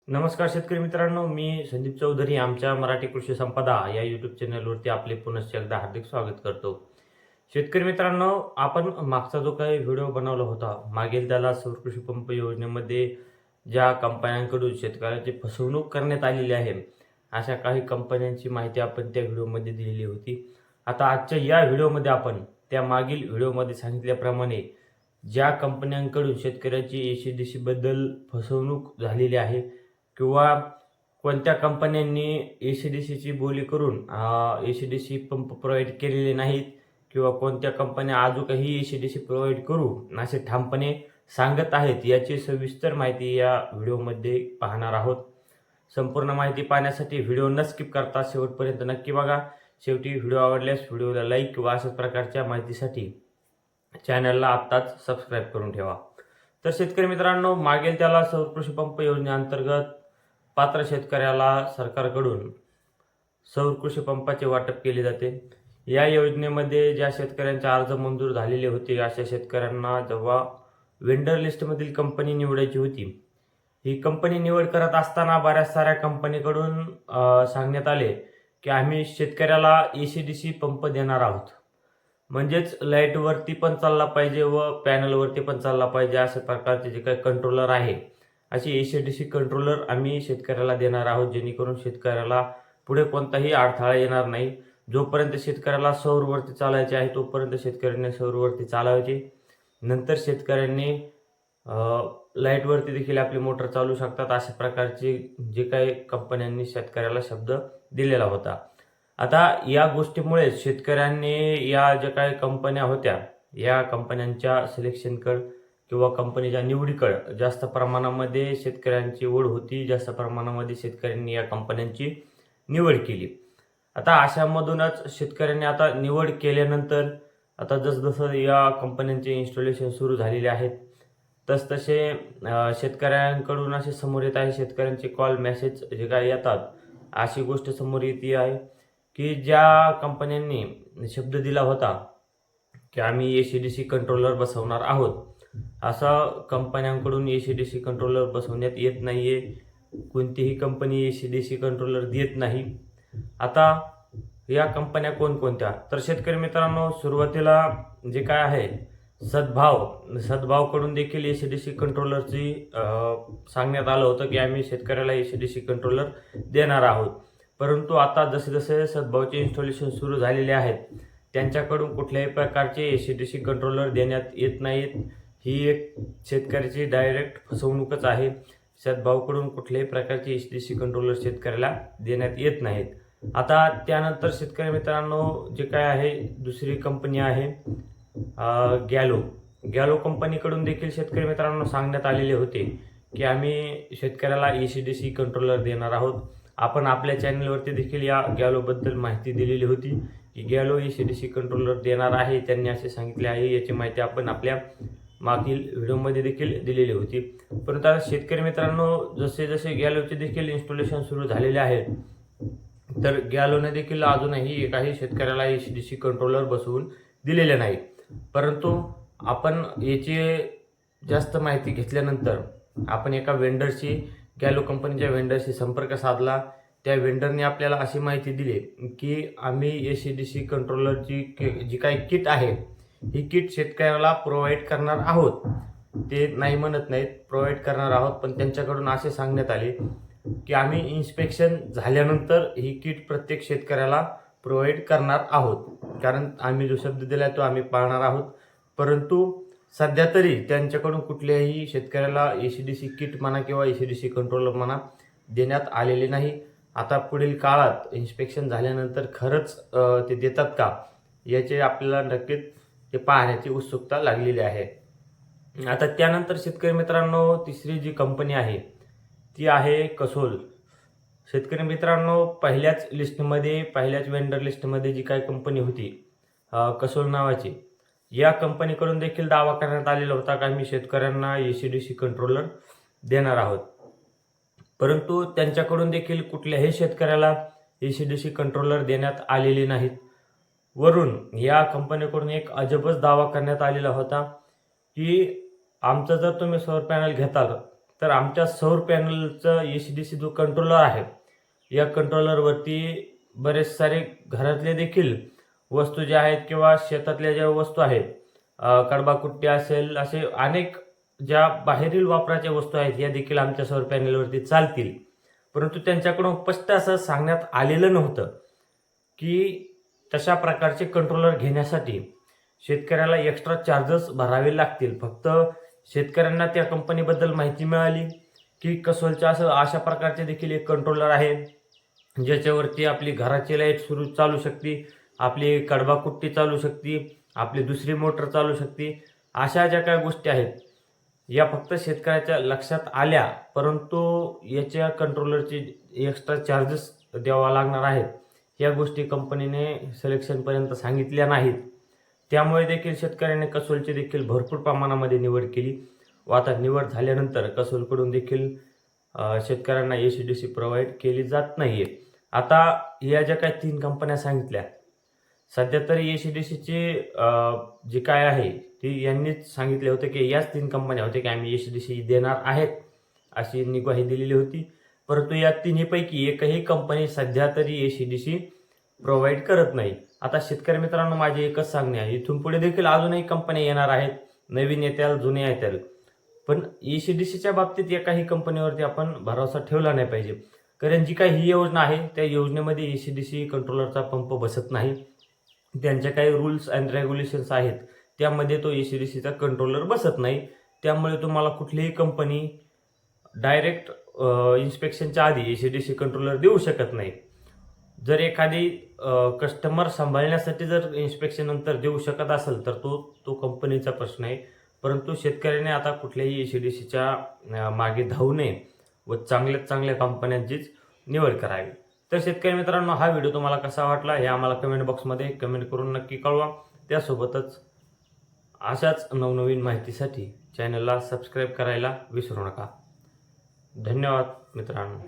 नमस्कार शेतकरी मित्रांनो, मी संदीप चौधरी. आमच्या मराठी कृषी संपदा या यूट्यूब चॅनलवरती आपले पुनश्च एकदा हार्दिक स्वागत करतो. शेतकरी मित्रांनो, आपण मागचा जो काही व्हिडिओ बनवला होता, मागील त्याला सौर कृषी पंप योजनेमध्ये ज्या कंपन्यांकडून शेतकऱ्याची फसवणूक करण्यात आलेली आहे, अशा काही कंपन्यांची माहिती आपण त्या व्हिडिओमध्ये दिलेली होती. आता आजच्या या व्हिडिओमध्ये आपण त्या मागील व्हिडिओमध्ये सांगितल्याप्रमाणे ज्या कंपन्यांकडून शेतकऱ्याची एसीडीसी बद्दल फसवणूक झालेली आहे किंवा कोणत्या कंपन्यांनी एसीडीसीची बोली करून एसीडीसी पंप प्रोव्हाइड केलेले नाहीत किंवा कोणत्या कंपन्या अजूनही एसीडीसी प्रोव्हाइड करू असे ठामपणे सांगत आहेत, याची सविस्तर माहिती या व्हिडिओमध्ये पाहणार आहोत. संपूर्ण माहिती पाहण्यासाठी व्हिडिओ न स्किप करता शेवटपर्यंत नक्की बघा. शेवटी व्हिडिओ आवडल्यास व्हिडिओला लाईक व अशाच प्रकारच्या माहितीसाठी चॅनलला आत्ताच सबस्क्राईब करून ठेवा. तर शेतकरी मित्रांनो, मागेल त्याला सौर कृषी पंप योजनेअंतर्गत पात्र शेतकऱ्याला सरकारकडून सौर कृषी पंपाचे वाटप केले जाते. या योजनेमध्ये ज्या शेतकऱ्यांचे अर्ज मंजूर झालेले होते, अशा शेतकऱ्यांना जेव्हा वेंडर लिस्टमधील कंपनी निवडायची होती, ही कंपनी निवड करत असताना बऱ्याच साऱ्या कंपनीकडून सांगण्यात आले की आम्ही शेतकऱ्याला एसीडीसी पंप देणार आहोत, म्हणजेच लाईटवरती पण चालला पाहिजे व पॅनलवरती पण चालला पाहिजे अशा प्रकारचे जे काही कंट्रोलर आहे, अशी एसीडीसी कंट्रोलर आम्ही शेतकऱ्याला देणार आहोत, जेणेकरून शेतकऱ्याला पुढे कोणताही अडथळा येणार नाही. जोपर्यंत शेतकऱ्याला सौरवरती चालायचे आहे तोपर्यंत शेतकऱ्यांनी सौरवरती चालवायचे. नंतर शेतकऱ्यांनी लाईटवरती देखील आपली मोटर चालू शकतात, अशा प्रकारचे जे काही कंपन्यांनी शेतकऱ्याला शब्द दिलेला होता. आता या गोष्टीमुळे शेतकऱ्यांनी या ज्या काही कंपन्या होत्या, या कंपन्यांच्या सिलेक्शनकडे किंवा कंपनीच्या निवडीकडे जास्त प्रमाणामध्ये शेतकऱ्यांची ओढ होती. जास्त प्रमाणामध्ये शेतकऱ्यांनी या कंपन्यांची निवड केली. आता अशामधूनच शेतकऱ्यांनी आता निवड केल्यानंतर आता जसजसं या कंपन्यांचे इन्स्टॉलेशन सुरू झालेले आहेत, तसतसे शेतकऱ्यांकडून असे समोर येत आहे, शेतकऱ्यांचे कॉल मेसेज जे काही येतात, अशी गोष्ट समोर येते आहे की ज्या कंपन्यांनी शब्द दिला होता की आम्ही एसीडीसी कंट्रोलर बसवणार आहोत, असा कंपन्यांकडून एसीडीसी कंट्रोलर बसवण्यात येत नाहीये. कोणतीही कंपनी एसीडीसी कंट्रोलर देत नाही. आता या कंपन्या कोणकोणत्या, तर शेतकरी मित्रांनो, सुरुवातीला जे काय आहे सद्भावकडून देखील एसीडीसी कंट्रोलरची सांगण्यात आलं होतं की आम्ही शेतकऱ्याला एसीडीसी कंट्रोलर देणार आहोत. परंतु आता जसे जसे सद्भावचे इन्स्टॉलेशन सुरू झालेले आहेत, त्यांच्याकडून कुठल्याही प्रकारचे एसीडीसी कंट्रोलर देण्यात येत नाहीत. ही एक शेतकऱ्याची डायरेक्ट फसवणूकच आहे. सद्भावकडून कुठल्याही प्रकारचे एसीडीसी कंट्रोलर शेतकऱ्याला देण्यात येत नाहीत. आता त्यानंतर शेतकरी मित्रांनो, जे काय आहे दुसरी कंपनी आहे गॅलो कंपनीकडून देखील शेतकरी मित्रांनो सांगण्यात आलेले होते की आम्ही शेतकऱ्याला एसीडीसी कंट्रोलर देणार आहोत. आपण आपल्या चॅनलवरती देखील या गॅलोबद्दल माहिती दिलेली होती की गॅलो एसीडीसी कंट्रोलर देणार आहे, त्यांनी असे सांगितले आहे. याची माहिती आपण आपल्या मागील व्हिडिओमध्ये देखील दिलेली होती. परंतु आता शेतकरी मित्रांनो, जसे जसे गॅलोचे देखील इन्स्टॉलेशन सुरू झालेले आहे, तर गॅलोने देखील अजूनही काही शेतकऱ्याला एसीडीसी कंट्रोलर बसवून दिलेले नाही. परंतु आपण याची जास्त माहिती घेतल्यानंतर आपण एका वेंडरशी, गॅलो कंपनीच्या वेंडरशी संपर्क साधला. त्या वेंडरने आपल्याला अशी माहिती दिली की आम्ही एसीडीसी कंट्रोलरची जी काही किट आहे, ही किट शेतकऱ्याला प्रोव्हाइड करणार आहोत. ते नाही म्हणत नाहीत, प्रोव्हाइड करणार आहोत, पण त्यांच्याकडून असे सांगण्यात आले की आम्ही इन्स्पेक्शन झाल्यानंतर ही किट प्रत्येक शेतकऱ्याला प्रोव्हाइड करणार आहोत, कारण आम्ही जो शब्द दिला तो आम्ही पाळणार आहोत. परंतु सध्या तरी त्यांच्याकडून कुठल्याही शेतकऱ्याला एसीडीसी किट म्हणा किंवा एसीडीसी कंट्रोलर म्हणा देण्यात आलेले नाही. आता पुढील काळात इन्स्पेक्शन झाल्यानंतर खरंच ते देतात का, याचे आपल्याला नक्कीच ते पाहण्याची उत्सुकता लागलेली आहे. आता त्यानंतर शेतकरी मित्रांनो, तिसरी जी कंपनी आहे ती आहे कसोल. शेतकरी मित्रांनो, पहिल्याच वेंडर लिस्टमध्ये जी काही कंपनी होती कसोल नावाची, या कंपनीकडून देखील दावा करण्यात आलेला होता की आम्ही शेतकऱ्यांना एसीडीसी कंट्रोलर देणार आहोत. परंतु त्यांच्याकडून देखील कुठल्याही शेतकऱ्याला एसीडीसी कंट्रोलर देण्यात आलेले नाहीत. वरून या कंपनीकडून एक अजबच दावा करण्यात आलेला होता की आमचं जर तुम्ही सौर पॅनल घेताल तर आमच्या सौर पॅनलचं एसी-डीसी जो कंट्रोलर आहे, या कंट्रोलरवरती बरेच सारे घरातले देखील वस्तू ज्या आहेत किंवा शेतातल्या ज्या वस्तू आहेत, कडबाकुट्टी असेल, असे अनेक ज्या बाहेरील वापराच्या वस्तू आहेत, या देखील आमच्या सौर पॅनलवरती चालतील. परंतु त्यांच्याकडून स्पष्ट असं सांगण्यात आलेलं नव्हतं की तशा प्रकारचे कंट्रोलर घेण्यासाठी शेतकऱ्याला एक्स्ट्रा चार्जेस भरावे लागतील. फक्त शेतकऱ्यांना त्या कंपनीबद्दल माहिती मिळाली की कसोलच्या अशा प्रकारचे देखील एक कंट्रोलर आहे, ज्याच्यावरती आपली घराची लाईट चालू शकते, आपली कडबाकुट्टी चालू शकते, आपली दुसरी मोटर चालू शकते. अशा ज्या काही गोष्टी आहेत, या फक्त शेतकऱ्याच्या लक्षात आल्या, परंतु याच्या कंट्रोलरचे एक्स्ट्रा चार्जेस द्यावा लागणार आहेत, या गोष्टी कंपनीने सिलेक्शनपर्यंत सांगितल्या नाहीत. त्यामुळे देखील शेतकऱ्याने कसोलची देखील भरपूर प्रमाणामध्ये निवड केली व आता निवड झाल्यानंतर कसोलकडून देखील शेतकऱ्यांना एसी-डीसी प्रोव्हाइड केली जात नाही आहे. आता या ज्या काही 3 कंपन्या सांगितल्या, सध्या तरी एसी-डीसीची जी काय आहे ती यांनीच सांगितले होते की याच 3 कंपन्या होत्या की आम्ही एसी-डीसी देणार आहेत, अशी ग्वाही दिलेली होती. परंतु या तिन्हीपैकी एकही कंपनी सध्या तरी एसी-डीसी प्रोव्हाइड करत नाही. आता शेतकरी मित्रांनो, माझे एकच सांगणे आहे, इथून पुढे देखील अजूनही कंपन्या येणार आहेत, नवीन येतील, जुन्या येतील, पण एसी-डीसीच्या बाबतीत एकाही कंपनीवरती आपण भरोसा ठेवला नाही पाहिजे. कारण जी काही ही योजना आहे, त्या योजनेमध्ये एसी-डीसी कंट्रोलरचा पंप बसत नाही. त्यांच्या काही रूल्स अँड रेग्युलेशन्स आहेत, त्यामध्ये तो एसी-डीसीचा कंट्रोलर बसत नाही. त्यामुळे तुम्हाला कुठलीही कंपनी डायरेक्ट इन्स्पेक्शनच्या आधी एसी-डीसी कंट्रोलर देऊ शकत नाही. जर एखादी कस्टमर सांभाळण्यासाठी जर इन्स्पेक्शन नंतर देऊ शकत असेल तर तो कंपनीचा प्रश्न आहे. परंतु शेतकऱ्याने आता कुठल्याही एसी-डीसीच्या मागे धावू नये व चांगल्यात चांगल्या कंपन्यांचीच निवड करावी. तर शेतकरी मित्रांनो, हा व्हिडिओ तुम्हाला कसा वाटला हे आम्हाला कमेंट बॉक्समध्ये कमेंट करून नक्की कळवा. त्यासोबतच अशाच नवनवीन माहितीसाठी चॅनलला सबस्क्राईब करायला विसरू नका. धन्यवाद मित्रांनो.